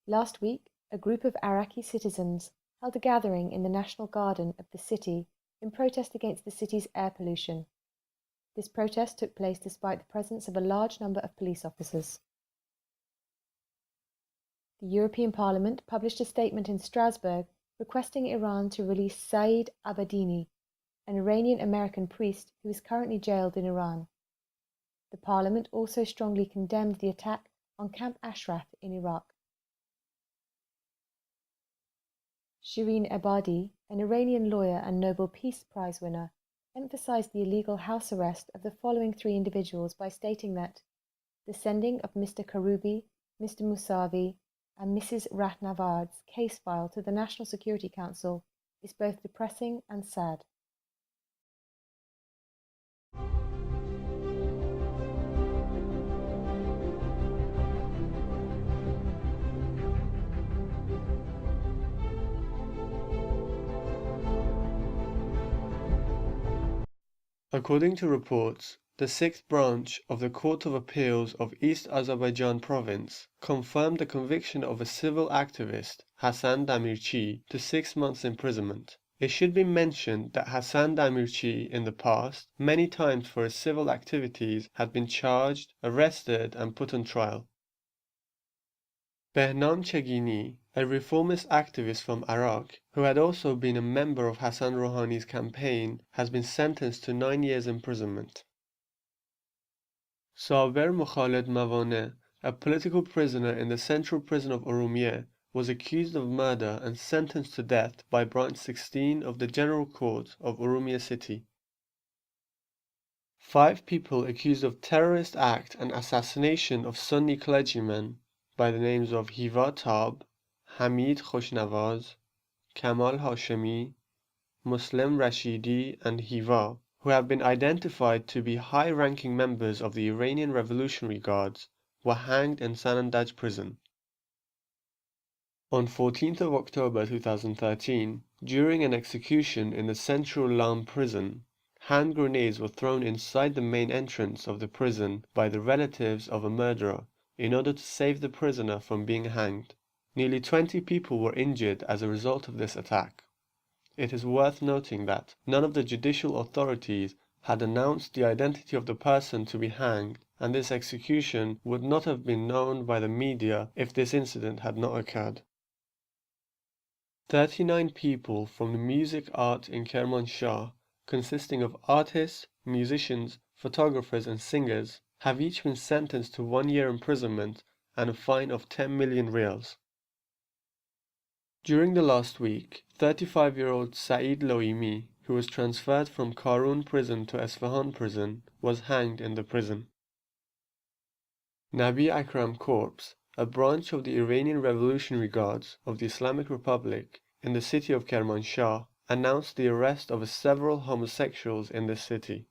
Last week, a group of Iraqi citizens held a gathering in the National Garden of the city in protest against the city's air pollution. This protest took place despite the presence of a large number of police officers. The European Parliament published a statement in Strasbourg requesting Iran to release Saeed Abedini, an Iranian-American priest who is currently jailed in Iran. The Parliament also strongly condemned the attack on Camp Ashraf in Iraq. Shireen Ebadi, an Iranian lawyer and Nobel Peace Prize winner, emphasized the illegal house arrest of the following three individuals by stating that the sending of Mr. Karoubi, Mr. Mousavi, and Mrs. Rahnavard's case file to the National Security Council is both depressing and sad. According to reports, the sixth branch of the Court of Appeals of East Azerbaijan Province confirmed the conviction of a civil activist, Hassan Damirchi, to 6 months imprisonment. It should be mentioned that Hassan Damirchi in the past, many times for his civil activities, had been charged, arrested, and put on trial. Behnam Chegini, a reformist activist from Iraq, who had also been a member of Hassan Rouhani's campaign, has been sentenced to 9 years imprisonment. Saber Mokhaled Mavaneh, a political prisoner in the central prison of Urumiyeh, was accused of murder and sentenced to death by Branch 16 of the General Court of Urumiyeh City. 5 people accused of terrorist act and assassination of Sunni clergymen by the names of Hiva Tab, Hamid Khoshnawaz, Kamal Hashemi, Muslim Rashidi, and Hiva, who have been identified to be high-ranking members of the Iranian Revolutionary Guards, were hanged in Sanandaj prison. On 14th of October 2013, during an execution in the Central Lam prison, hand grenades were thrown inside the main entrance of the prison by the relatives of a murderer in order to save the prisoner from being hanged. Nearly 20 people were injured as a result of this attack. It is worth noting that none of the judicial authorities had announced the identity of the person to be hanged, and this execution would not have been known by the media if this incident had not occurred. 39 people from the music art in Kermanshah, consisting of artists, musicians, photographers, and singers, have each been sentenced to 1 year imprisonment and a fine of 10 million rials. During the last week, 35-year-old Saeed Loimi, who was transferred from Karun prison to Esfahan prison, was hanged in the prison. Nabi Akram Corps, a branch of the Iranian Revolutionary Guards of the Islamic Republic in the city of Kermanshah, announced the arrest of several homosexuals in this city.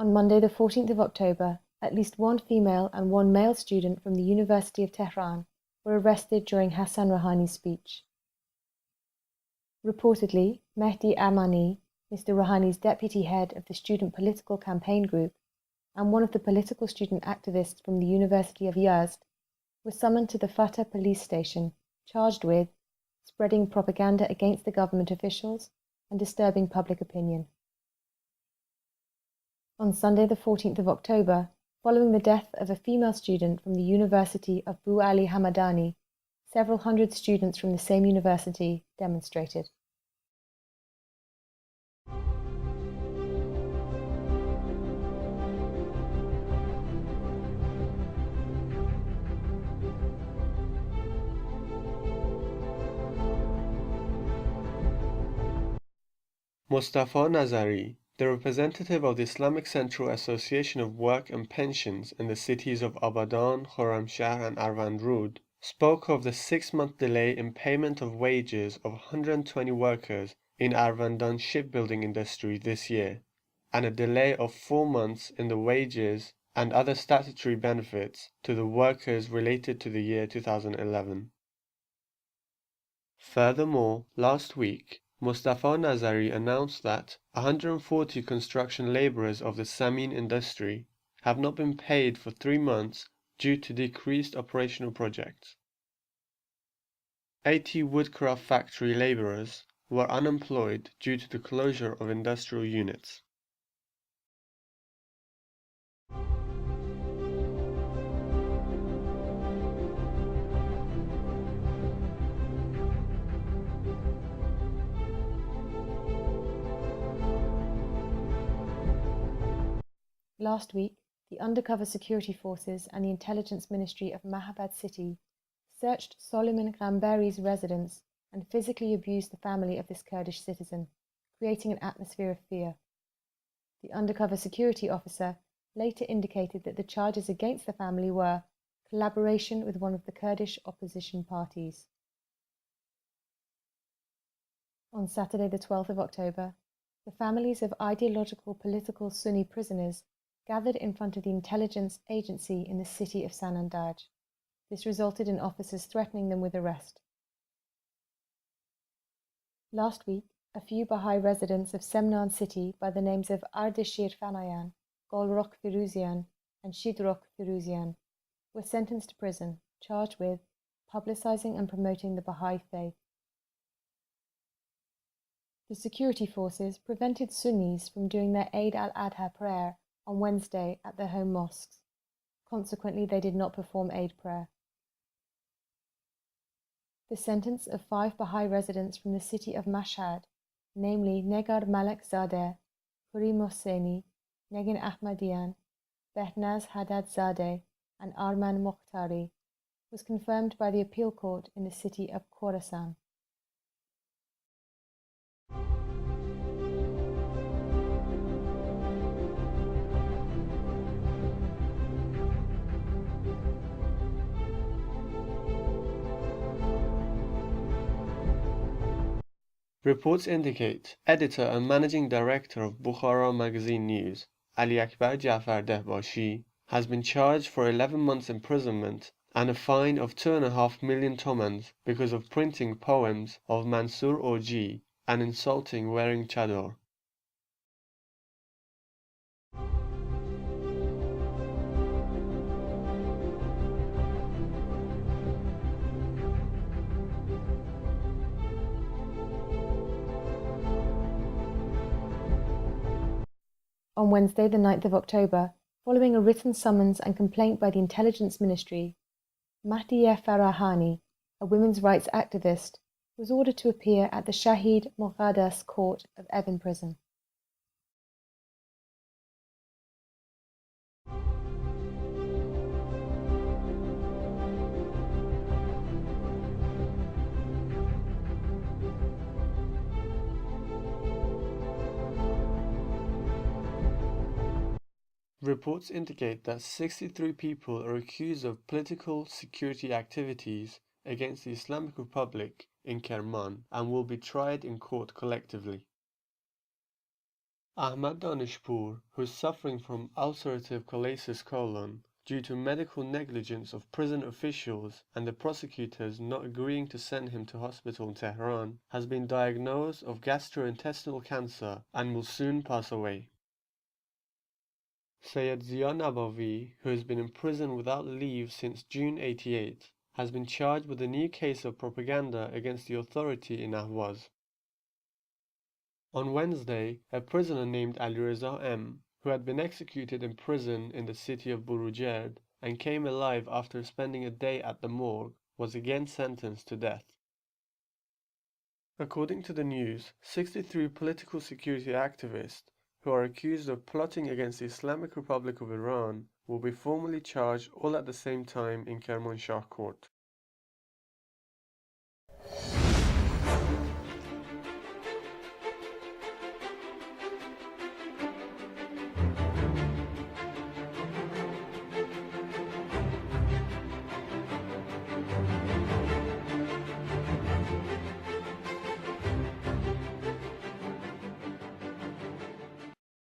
On Monday, the 14th of October, at least one female and one male student from the University of Tehran were arrested during Hassan Rouhani's speech. Reportedly, Mehdi Amani, Mr. Rouhani's deputy head of the Student Political Campaign Group, and one of the political student activists from the University of Yazd, was summoned to the Fatah police station, charged with spreading propaganda against the government officials and disturbing public opinion. On Sunday the 14th of October, following the death of a female student from the University of Bu Ali Hamadani, several hundred students from the same university demonstrated. Mustafa Nazari, the representative of the Islamic Central Association of Work and Pensions in the cities of Abadan, Khorramshahr and Arvandrud, spoke of the 6-month delay in payment of wages of 120 workers in Arvandan shipbuilding industry this year, and a delay of 4 months in the wages and other statutory benefits to the workers related to the year 2011. Furthermore, last week, Mustafa Nazari announced that 140 construction laborers of the Samin industry have not been paid for 3 months due to decreased operational projects. 80 woodcraft factory laborers were unemployed due to the closure of industrial units. Last week, the undercover security forces and the intelligence ministry of Mahabad city searched Solomon Ghambari's residence and physically abused the family of this Kurdish citizen, creating an atmosphere of fear. The undercover security officer later indicated that the charges against the family were collaboration with one of the Kurdish opposition parties. On Saturday the 12th of October, the families of ideological political Sunni prisoners gathered in front of the intelligence agency in the city of Sanandaj. This resulted in officers threatening them with arrest. Last week, a few Baha'i residents of Semnan city by the names of Ardeshir Fanayan, Golrokh Firuzian, and Shidrokh Firuzian were sentenced to prison, charged with publicizing and promoting the Baha'i faith. The security forces prevented Sunnis from doing their Eid al-Adha prayer on Wednesday at their home mosques. Consequently, they did not perform Eid prayer. The sentence of 5 Baha'i residents from the city of Mashhad, namely Negar Malek Zadeh, Huri Mohseni, Negin Ahmadian, Behnaz Haddad Zadeh, and Arman Mokhtari, was confirmed by the appeal court in the city of Khorasan. Reports indicate editor and managing director of Bukhara Magazine News, Ali Akbar Jafar Dehbashi, has been charged for 11 months imprisonment and a fine of 2.5 million tomans because of printing poems of Mansur Oji and insulting wearing chador. On Wednesday, the 9th of October, following a written summons and complaint by the Intelligence Ministry, Mahdieh Farahani, a women's rights activist, was ordered to appear at the Shahid Moghadas court of Evin prison. Reports indicate that 63 people are accused of political security activities against the Islamic Republic in Kerman and will be tried in court collectively. Ahmad Danishpur, who is suffering from ulcerative colitis colon due to medical negligence of prison officials and the prosecutors not agreeing to send him to hospital in Tehran, has been diagnosed of gastrointestinal cancer and will soon pass away. Sayyid Zia Nabavi, who has been in prison without leave since June 88, has been charged with a new case of propaganda against the authority in Ahwaz. On Wednesday, a prisoner named Alireza M., who had been executed in prison in the city of Burujerd and came alive after spending a day at the morgue, was again sentenced to death. According to the news, 63 political security activists who are accused of plotting against the Islamic Republic of Iran will be formally charged all at the same time in Kermanshah Court.